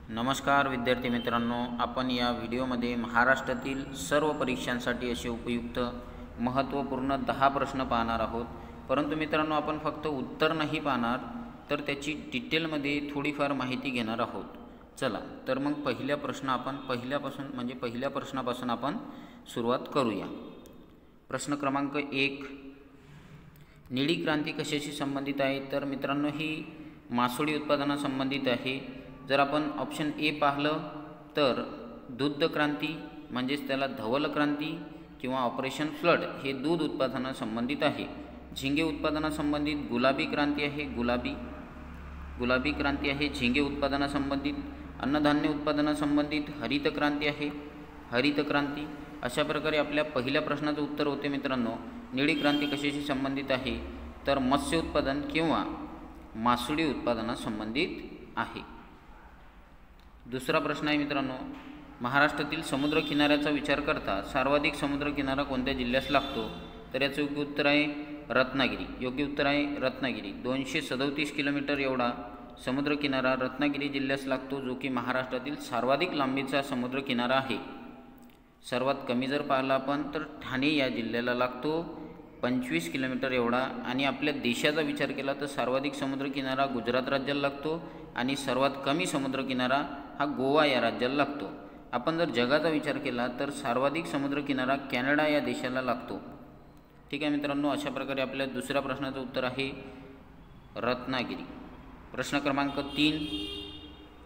नमस्कार विद्यार्थी मित्रांनो, आपण या व्हिडिओमध्ये महाराष्ट्रातील सर्व परीक्षांसाठी असे उपयुक्त महत्त्वपूर्ण 10 प्रश्न पाहणार आहोत। परंतु मित्रांनो, आपण फक्त उत्तर नाही पाहणार तर त्याची डिटेलमध्ये थोडीफार माहिती घेणार आहोत। चला तर मग पहिल्या प्रश्नापासून आपण सुरुवात करूया। प्रश्न क्रमांक 1, निळी क्रांती कशाशी संबंधित आहे? तर मित्रांनो, ही मासोळी उत्पादनासंबंधित आहे। जर आपण ऑप्शन ए पाहिलं तर दूध क्रांती म्हणजेच त्याला धवल क्रांती किंवा ऑपरेशन फ्लड हे दूध उत्पादनासंबंधित आहे। झिंगे उत्पादनासंबंधित गुलाबी क्रांती आहे, गुलाबी क्रांती आहे झिंगे उत्पादनासंबंधित। अन्नधान्य उत्पादनासंबंधित हरित क्रांती आहे, हरित क्रांती। अशा प्रकारे आपल्या पहिल्या प्रश्नाचं उत्तर होते मित्रांनो, निळी क्रांती कशाशी संबंधित आहे? तर मत्स्य उत्पादन किंवा मासोळी उत्पादनासंबंधित आहे। दुसरा प्रश्न आहे मित्रांनो, महाराष्ट्रातील समुद्र किनाऱ्याचा विचार करता सर्वाधिक समुद्र किनारा कोणत्या जिल्ह्यास लागतो? तर याचं योग्य उत्तर आहे रत्नागिरी। योग्य उत्तर आहे रत्नागिरी। 237 किलोमीटर एवढा समुद्र किनारा रत्नागिरी जिल्ह्यास लागतो, जो की महाराष्ट्रातील सर्वाधिक लांबीचा समुद्र किनारा आहे। सर्वात कमी जर पाहिला आपण तर ठाणे या जिल्ह्याला लागतो 25 किलोमीटर एवढा। आणि आपल्या देशाचा विचार केला तर सर्वाधिक समुद्र किनारा गुजरात राज्याला लागतो आणि सर्वात कमी समुद्र किनारा हा गोवा या राज्याला लागतो। आपण जर जगाचा विचार केला तर सर्वाधिक समुद्र किनारा कॅनडा या देशाला लागतो। ठीक आहे मित्रांनो, अशा प्रकारे आपल्या दुसऱ्या प्रश्नाचं उत्तर आहे रत्नागिरी। प्रश्न क्रमांक 3,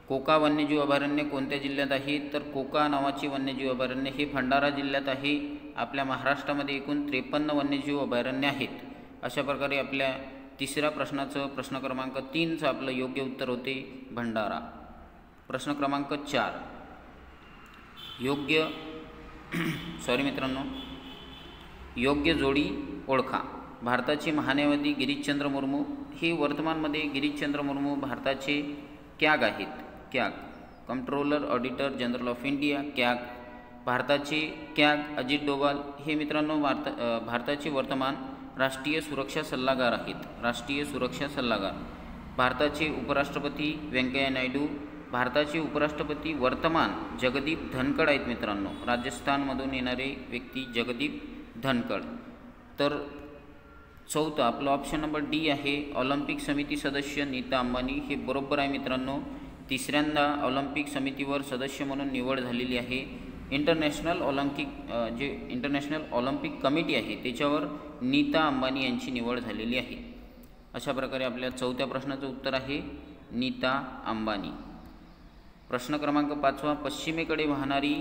कोका वन्यजीव अभयारण्य कोणत्या जिल्ह्यात आहे? तर कोका नावाचे वन्यजीव अभयारण्य हे भंडारा जिल्ह्यात आहे। आपल्या महाराष्ट्रामध्ये एकूण 53 वन्यजीव अभयारण्य आहेत। अशा प्रकारे आपल्या तिसऱ्या प्रश्नाचं प्रश्न क्रमांक 3चं आपलं योग्य उत्तर होते भंडारा। प्रश्न क्रमांक 4, योग्य जोडी ओळखा। भारताचे महान्यायवादी गिरीशचंद्र मुर्मू हे वर्तमानमध्ये गिरीशचंद्र मुर्मू भारताचे कॅग आहेत, CAG controller auditor general of India, CAG. भारताचे कॅग अजित डोवाल हे मित्रांनो भारताचे वर्तमान राष्ट्रीय सुरक्षा सल्लागार आहेत, राष्ट्रीय सुरक्षा सल्लागार। भारताचे उपराष्ट्रपती व्यंकय्या नायडू, भारताचे उपराष्ट्रपती वर्तमान जगदीप धनखड आहेत मित्रांनो, राजस्थानमधून येणारे व्यक्ती जगदीप धनखड। तर चौथं आपलं ऑप्शन नंबर डी आहे, ऑलिम्पिक समिती सदस्य नीता अंबानी हे बरोबर आहे मित्रांनो। तिसऱ्यांदा ऑलिम्पिक समितीवर सदस्य म्हणून निवड झालेली आहे। इंटरनॅशनल ऑलिम्पिक कमिटी आहे त्याच्यावर नीता अंबानी यांची निवड झालेली आहे। अशा प्रकारे आपल्या चौथ्या प्रश्नाचं उत्तर आहे नीता अंबानी। प्रश्न क्रमांक 5, पश्चिमेकडे वाहणारी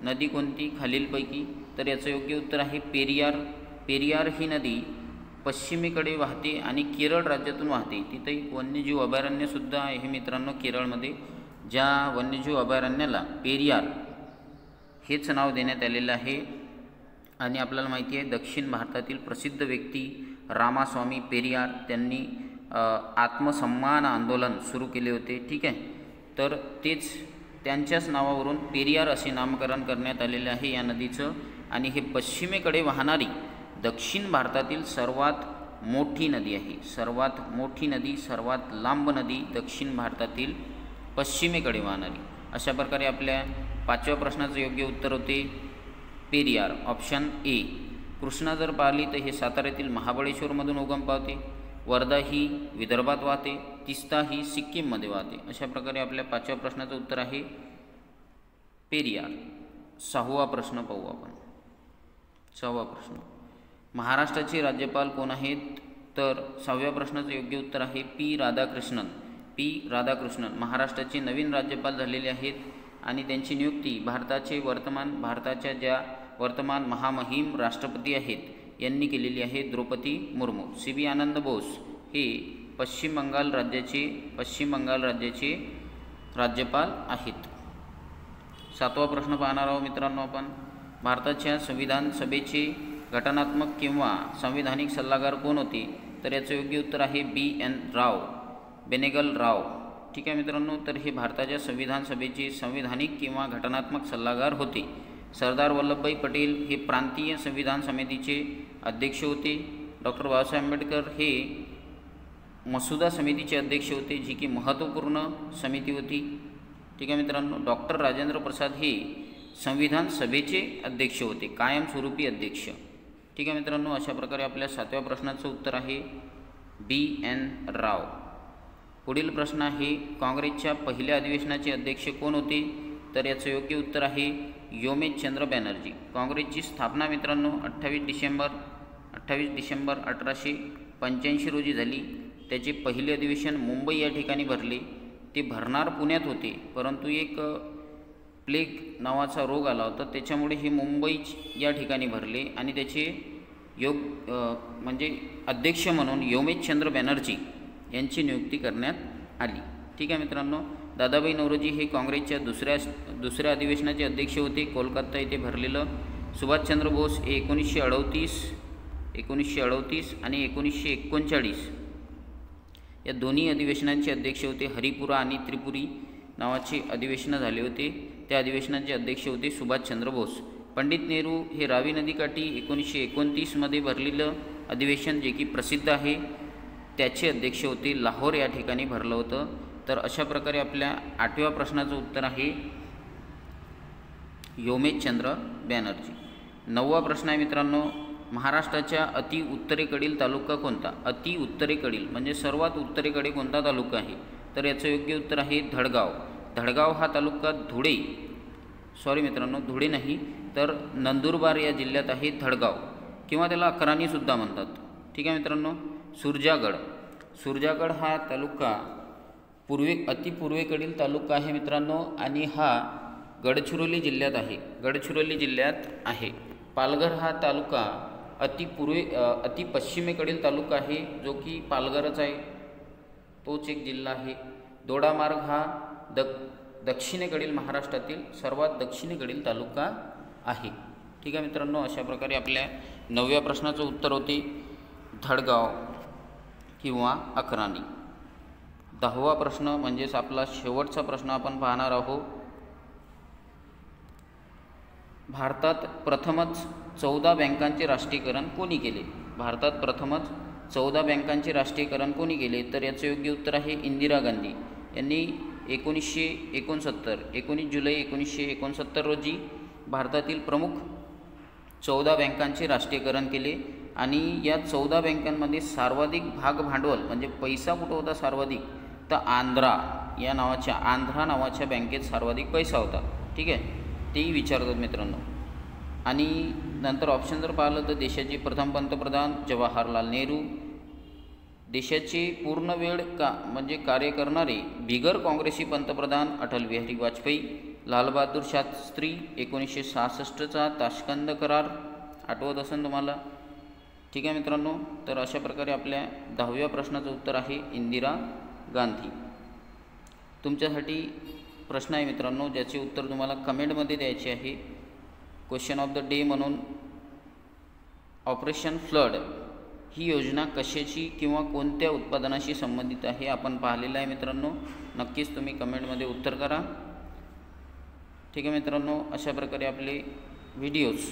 नदी कोणती खालीलपैकी? तर याचं योग्य उत्तर आहे पेरियार। पेरियार ही नदी पश्चिमेकडे वाहते आणि केरळ राज्यातून वाहते। तिथे एक वन्यजीव अभयारण्यसुद्धा आहे मित्रांनो केरळमध्ये, ज्या वन्यजीव अभयारण्याला पेरियार हेच नाव देण्यात आलेलं आहे। आणि आपल्याला माहिती आहे दक्षिण भारतातील प्रसिद्ध व्यक्ती रामास्वामी पेरियार त्यांनी आत्मसन्मान आंदोलन सुरू केले होते। ठीक आहे, तर तेच त्यांच्याच नावावरून पेरियार असे नामकरण करण्यात आलेले आहे या नदीचं। आणि हे पश्चिमेकडे वाहणारी दक्षिण भारतातील सर्वात मोठी नदी आहे, सर्वात मोठी नदी, सर्वात लांब नदी दक्षिण भारतातील पश्चिमेकडे वाहणारी। अशा प्रकारे आपल्या 5व्या प्रश्नाचं योग्य उत्तर होते पेरियार, ऑप्शन ए। कृष्णा जर पाहिली तर हे साताऱ्यातील महाबळेश्वरमधून उगम पावते, वर्धा ही विदर्भात वाहते, तिस्ता ही सिक्कीममध्ये वाहते। अशा प्रकारे आपल्या 5व्या प्रश्नाचं उत्तर आहे पेरियार। 6वा प्रश्न पाहू आपण। 6वा प्रश्न, महाराष्ट्राचे राज्यपाल कोण आहेत? तर 6व्या प्रश्नाचं योग्य उत्तर आहे पी राधाकृष्णन। पी राधाकृष्णन महाराष्ट्राचे नवीन राज्यपाल झालेले आहेत आणि त्यांची नियुक्ती भारताच्या ज्या वर्तमान महामहिम राष्ट्रपती आहेत यांनी केलेली आहे, द्रौपदी मुर्मू। सी.व्ही. आनंद बोस हे पश्चिम बंगाल राज्याचे राज्यपाल आहेत। 7वा प्रश्न पाहणार आहोत मित्रांनो आपण। भारताच्या संविधान सभेचे घटनात्मक किंवा संविधानिक सल्लागार कोण होते? तर याचं योग्य उत्तर आहे बेनेगल राव। ठीक आहे मित्रांनो, तर हे भारताच्या संविधान सभेचे संविधानिक किंवा घटनात्मक सल्लागार होते। सरदार वल्लभभाई पटेल हे प्रांतीय संविधान समितीचे अध्यक्ष होते। डॉक्टर बाबासाहेब आंबेडकर हे मसुदा समितीचे अध्यक्ष होते, जी की महत्त्वपूर्ण समिती होती। ठीक आहे मित्रांनो. डॉक्टर राजेंद्र प्रसाद हे संविधान सभेचे अध्यक्ष होते, कायमस्वरूपी अध्यक्ष. ठीक आहे मित्रांनो. अशा प्रकारे आपल्या 7व्या प्रश्नाचं उत्तर आहे BN राव. पुढील प्रश्न आहे काँग्रेसच्या पहिल्या अधिवेशनाचे अध्यक्ष कोण होते? तर याचं योग्य उत्तर आहे योमेश चंद्र बॅनर्जी. काँग्रेसची स्थापना मित्रांनो 28 डिसेंबर 1885 रोजी झाली. त्याचे पहिले अधिवेशन मुंबई या ठिकाणी भरले. ते भरणार पुण्यात होते, परंतु एक प्लेग नावाचा रोग आला होता, त्याच्यामुळे हे मुंबई या ठिकाणी भरले आणि त्याचे म्हणजे अध्यक्ष म्हणून योमेश चंद्र बॅनर्जी यांची नियुक्ती करण्यात आली. ठीक आहे मित्रांनो. दादाभाई नौरोजी हे काँग्रेसच्या दुसऱ्या अधिवेशनाचे अध्यक्ष होते, कोलकाता येथे भरलेलं. सुभाषचंद्र बोस हे 1938 आणि 1939 या दोन्ही अधिवेशनांचे अध्यक्ष होते. हरिपुरा आणि त्रिपुरी नावाचे अधिवेशनं झाले होते, त्या अधिवेशनाचे अध्यक्ष होते सुभाषचंद्र बोस. पंडित नेहरू हे रावी नदीकाठी 1929 भरलेलं अधिवेशन जे की प्रसिद्ध आहे, त्याचे अध्यक्ष होते. लाहोर या ठिकाणी भरलं होतं. तर अशा प्रकारे आपल्या 8व्या प्रश्नाचं उत्तर आहे योमेश चंद्र बॅनर्जी. 9वा प्रश्न आहे मित्रांनो, महाराष्ट्राच्या अति उत्तरेकडील तालुका कोणता? अति उत्तरेकडील म्हणजे सर्वात उत्तरेकडे कोणता तालुका आहे? तर याचं योग्य उत्तर आहे धडगाव. धडगाव हा तालुका धुळे नाही तर नंदुरबार या जिल्ह्यात आहे धडगाव, किंवा त्याला अक्राणीसुद्धा म्हणतात. ठीक आहे मित्रांनो. सुरजागड हा तालुका अतिपूर्वेकडील तालुका आहे मित्रांनो, आणि हा गडचिरोली जिल्ह्यात आहे. पालघर हा तालुका अति पश्चिमेकडील तालुका आहे, जो की पालघरच आहे, तोच एक जिल्हा आहे. दोडामार्ग हा दक्षिणेकडील महाराष्ट्रातील सर्वात दक्षिणेकडील तालुका आहे. ठीक आहे मित्रांनो. अशा प्रकारे आपल्या 9व्या प्रश्नाचं उत्तर होते धडगाव किंवा अक्राणी. 10वा प्रश्न म्हणजेच आपला शेवटचा प्रश्न आपण पाहणार आहोत. भारतात प्रथमच 14 बँकांचे राष्ट्रीयकरण कोणी केले? भारतात प्रथमच 14 बँकांचे राष्ट्रीयकरण कोणी केले? तर याचे योग्य उत्तर आहे इंदिरा गांधी यांनी 19 जुलै 1969 रोजी भारतातील प्रमुख 14 बँकांचे राष्ट्रीयकरण केले. आणि या 14 बँकांमध्ये सर्वाधिक भाग भांडवल म्हणजे पैसा कुठं होता सर्वाधिक? तर आंध्रा नावाच्या बँकेत सर्वाधिक पैसा होता. ठीक आहे, तेही विचारतात मित्रांनो. आणि नंतर ऑप्शन जर पाहिलं तर देशाचे प्रथम पंतप्रधान जवाहरलाल नेहरू, देशाचे पूर्ण वेळ कार्य करणारे बिगर काँग्रेसी पंतप्रधान अटल बिहारी वाजपेयी, लालबहादूर शास्त्री 1966चा ताशकंद करार आठवत असेल तुम्हाला. ठीक आहे मित्रांनो. तर अशा प्रकारे आपल्या 10व्या प्रश्नाचं उत्तर आहे इंदिरा गांधी. तुमच्यासाठी प्रश्न आहे मित्रांनो, ज्याचे उत्तर तुम्हाला कमेंटमध्ये द्यायचे आहे. क्वेश्चन ऑफ द डे म्हणून ऑपरेशन फ्लड ही योजना कशाची किंवा कोणत्या उत्पादनाशी संबंधित आहे आपण पाहिलेलं आहे मित्रांनो. नक्कीच तुम्ही कमेंटमध्ये उत्तर करा. ठीक आहे मित्रांनो. अशा प्रकारे आपले व्हिडिओज